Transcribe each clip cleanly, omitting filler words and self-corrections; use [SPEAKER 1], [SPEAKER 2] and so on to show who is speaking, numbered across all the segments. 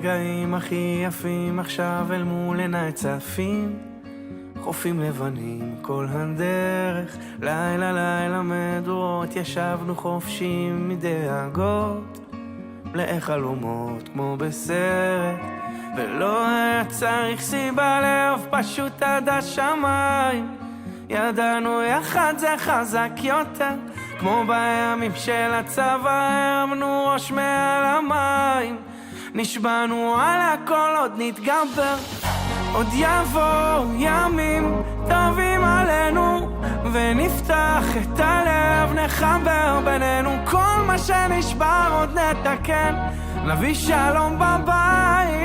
[SPEAKER 1] הרגעים הכי יפים עכשיו אל מול עיניי צפים, חופים לבנים כל הדרך, לילה לילה מדורות, ישבנו חופשים מדאגות, מלאי חלומות כמו בסרט, ולא היה צריך סיבה לאהוב, פשוט עד השמיים. ידענו יחד זה חזק יותר, כמו בימים של הצבא, הרמנו ראש מעל המים, נשבענו על הכל עוד נתגבר. עוד יבואו ימים טובים עלינו, ונפתח את הלב, נחבר בינינו, כל מה שנשבר עוד נתקן, נביא שלום בבית.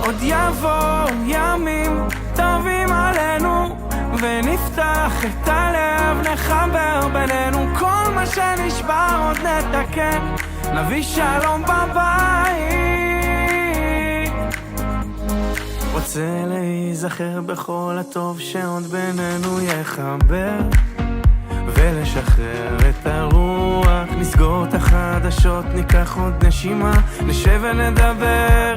[SPEAKER 1] עוד יבואו ימים טובים עלינו, ונפתח את הלב, נחבר בינינו, כל מה שנשבר עוד נתקן, נביא שלום בבית. רוצה להיזכר בכל הטוב שעוד בינינו יחבר, ולשחרר את הרוח, נסגור את החדשות, ניקח עוד נשימה, נשב ונדבר,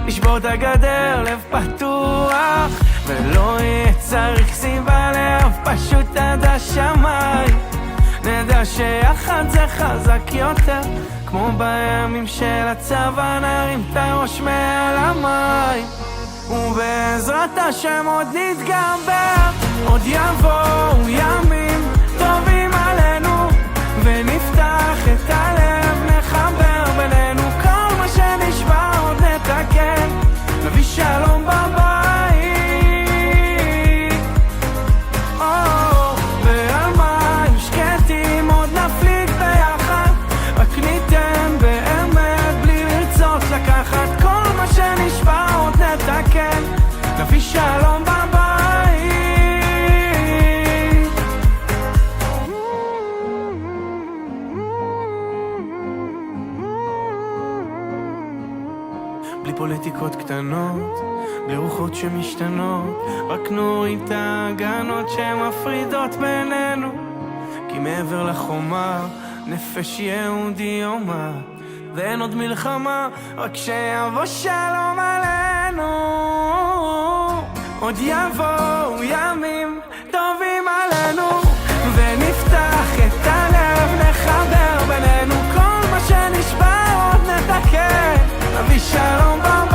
[SPEAKER 1] נשבור את הגדר, לב פתוח, ולא יהיה צריך סיבה לאהוב, פשוט עד השמיים. נדע שיחד זה חזק יותר, כמו בימים של הצבא, נרים את הראש מעל המים, ובעזרת השם עוד נתגבר. עוד יבואו ימים טובים עלינו, ונפתח את הלב, נחבר בינינו, כל מה שנשבר עוד נתקן, נביא שלום בבית. ועל מים שקטים עוד נפליג ביחד, רק ניתן באמת בלי לרצות לקחת, כל מה שנשבר עוד נתקן, נביא שלום בבית. בלי פוליטיקות קטנות, בלי רוחות שמשתנות, רק נוריד את ההגנות שמפרידות בינינו, כי מעבר לחומה נפש יהודי יומה, ואין עוד מלחמה, רק שיבוא שלום עלינו. עוד יבואו ימים טובים עלינו, ונפתח את הלב, נחבר בינינו, כל מה שנשבר עוד נתקן, נביא שלום בבית.